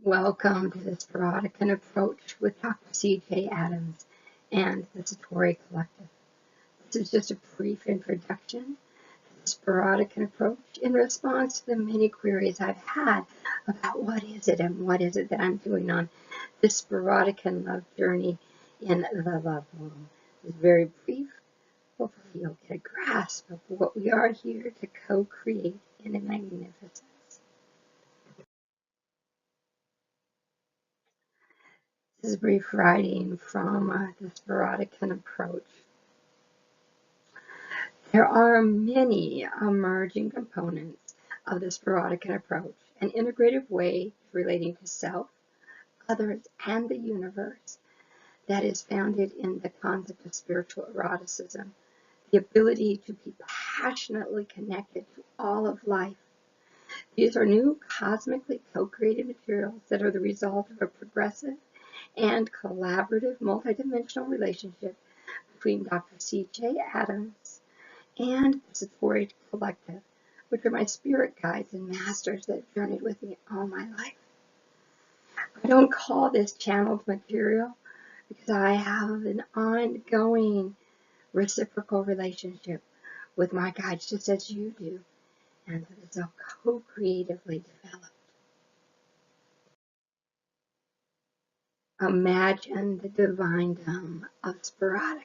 Welcome to this Spirotican approach with Dr. C.J. Adams and the Satori Collective. This is just a brief introduction to the Spirotican approach in response to the many queries I've had about what is it and what is it that I'm doing on this Spirotican love journey in the love womb. It's very brief. Hopefully you'll get a grasp of what we are here to co-create in a magnificence. This is brief writing from the Spirotican approach. There are many emerging components of the Spirotican approach, an integrative way relating to self, others, and the universe that is founded in the concept of spiritual eroticism, the ability to be passionately connected to all of life. These are new cosmically co-created materials that are the result of a progressive and collaborative multidimensional relationship between Dr. C.J. Adams and the Satori Collective, which are my spirit guides and masters that have journeyed with me all my life. I don't call this channeled material because I have an ongoing reciprocal relationship with my guides, just as you do, and that is so co-creatively developed. Imagine the divine of Spirotica.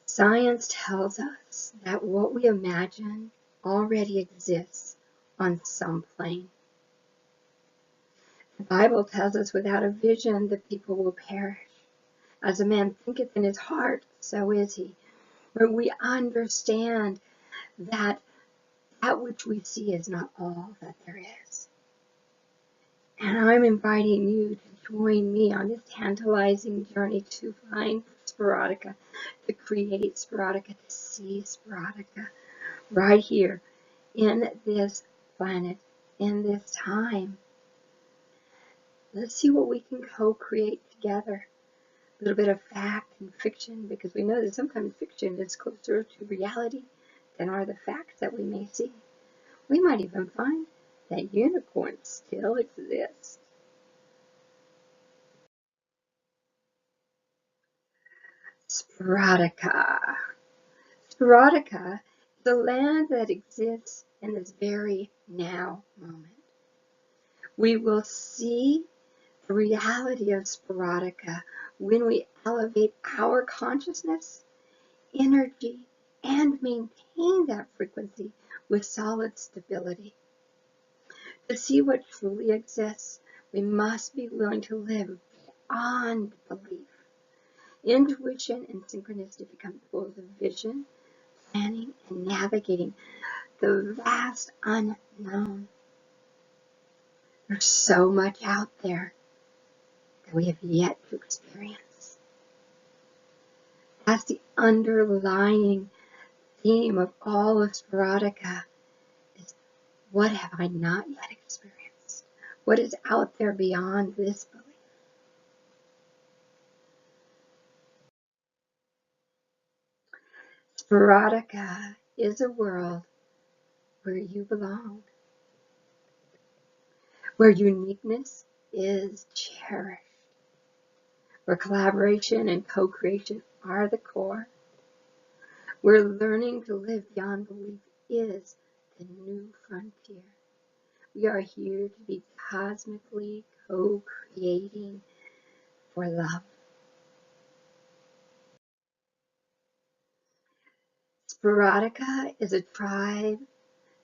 Science tells us that what we imagine already exists on some plane. The Bible tells us without a vision the people will perish. As a man thinketh in his heart, so is he. When we understand that which we see is not all that there is. And I'm inviting you to join me on this tantalizing journey to find Spirotica, to create Spirotica, to see Spirotica right here in this planet, in this time. Let's see what we can co-create together. A little bit of fact and fiction, because we know that sometimes fiction is closer to reality than are the facts that we may see. We might even find that unicorns still exist. Spirotica. Spirotica is a land that exists in this very now moment. We will see the reality of Spirotica when we elevate our consciousness, energy, and maintain that frequency with solid stability. To see what truly exists, we must be willing to live beyond belief. Intuition and synchronicity become tools of vision, planning, and navigating the vast unknown. There's so much out there that we have yet to experience. That's the underlying theme of all of Spirotica. What have I not yet experienced? What is out there beyond this belief? Spirotica is a world where you belong, where uniqueness is cherished, where collaboration and co-creation are the core, where learning to live beyond belief is the new frontier. We are here to be cosmically co-creating for love. Spirotica is a tribe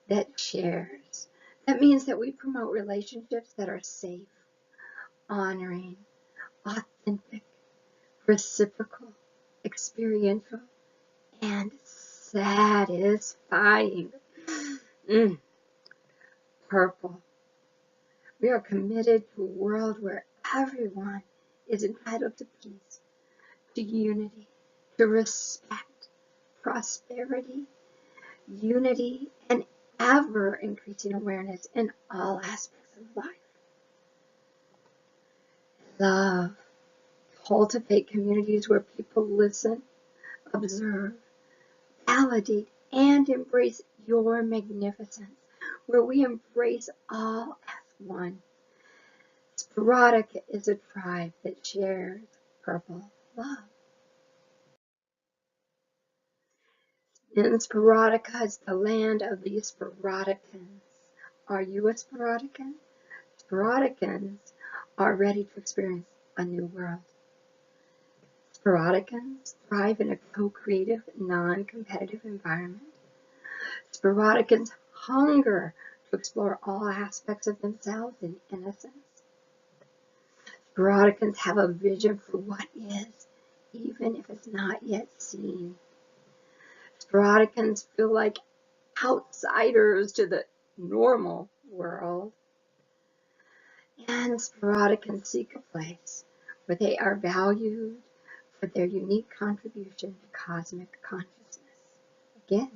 that shares. That means that we promote relationships that are safe, honoring, authentic, reciprocal, experiential, and satisfying. Purple. We are committed to a world where everyone is entitled to peace, to unity, to respect, prosperity, unity, and ever-increasing awareness in all aspects of life. Love. Cultivate communities where people listen, observe, validate, and embrace your magnificence, where we embrace all as one. Spirotica is a tribe that shares purple love. And Spirotica is the land of the Spiroticans. Are you a Spirotican? Spiroticans are ready to experience a new world. Spiroticans thrive in a co-creative, non-competitive environment. Spiroticans hunger to explore all aspects of themselves in innocence. Spiroticans have a vision for what is, even if it's not yet seen. Spiroticans feel like outsiders to the normal world. And Spiroticans seek a place where they are valued for their unique contribution to cosmic consciousness. Again,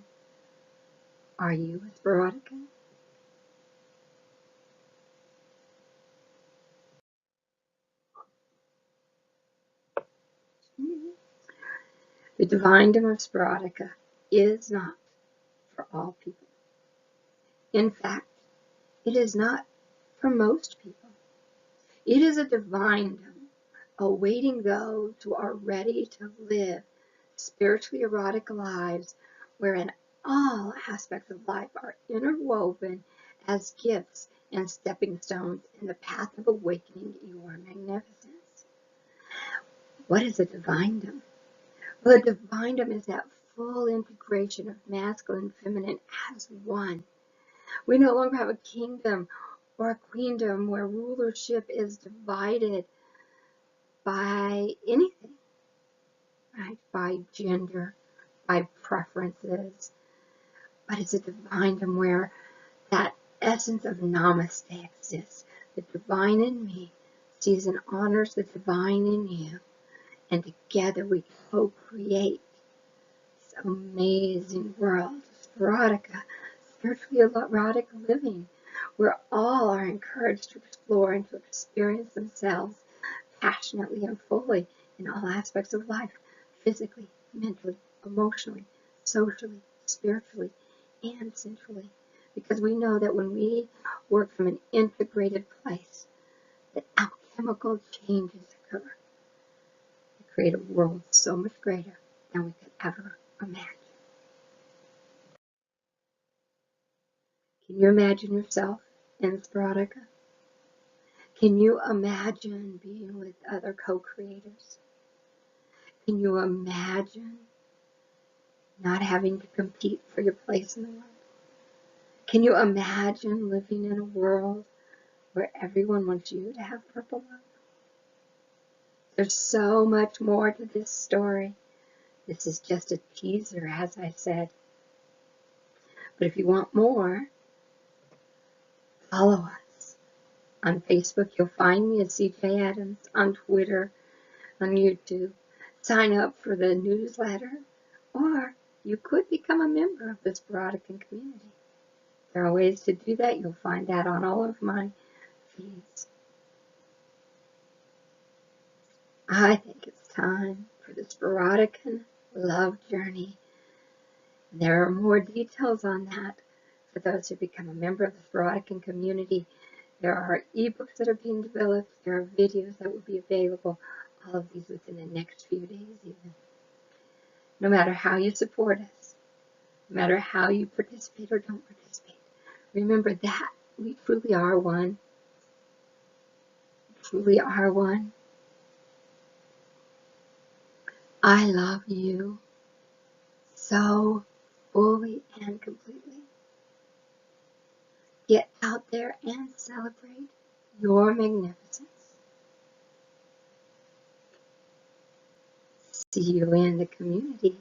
are you a Spirotican? The Divine-dom of Spirotica is not for all people. In fact, it is not for most people. It is a divine-dom awaiting those who are ready to live spiritually erotic lives wherein all aspects of life are interwoven as gifts and stepping stones in the path of awakening your magnificence. What is a divine-dom? Well, a divine-dom is that full integration of masculine and feminine as one. We no longer have a kingdom or a queendom where rulership is divided by anything, right? By gender, by preferences. But it's a divine-dom where that essence of namaste exists. The divine in me sees and honors the divine in you. And together we co-create this amazing world of Spirotica, spiritually erotic living, where all are encouraged to explore and to experience themselves passionately and fully in all aspects of life, physically, mentally, emotionally, socially, spiritually, and sensually. Because we know that when we work from an integrated place, that alchemical changes occur to create a world so much greater than we could ever imagine. Can you imagine yourself in Spirotica? Can you imagine being with other co-creators? Can you imagine not having to compete for your place in the world? Can you imagine living in a world where everyone wants you to have purple love? There's so much more to this story. This is just a teaser, as I said. But if you want more, follow us. On Facebook, you'll find me as CJ Adams. On Twitter, on YouTube. Sign up for the newsletter, or you could become a member of the Spirotican community. There are ways to do that. You'll find that on all of my feeds. I think it's time for the Spirotican love journey. There are more details on that for those who become a member of the Spirotican community. There are ebooks that are being developed. There are videos that will be available. All of these within the next few days even. No matter how you support us, no matter how you participate or don't participate, remember that we truly are one. We truly are one. I love you so fully and completely. Get out there and celebrate your magnificence. See you in the community.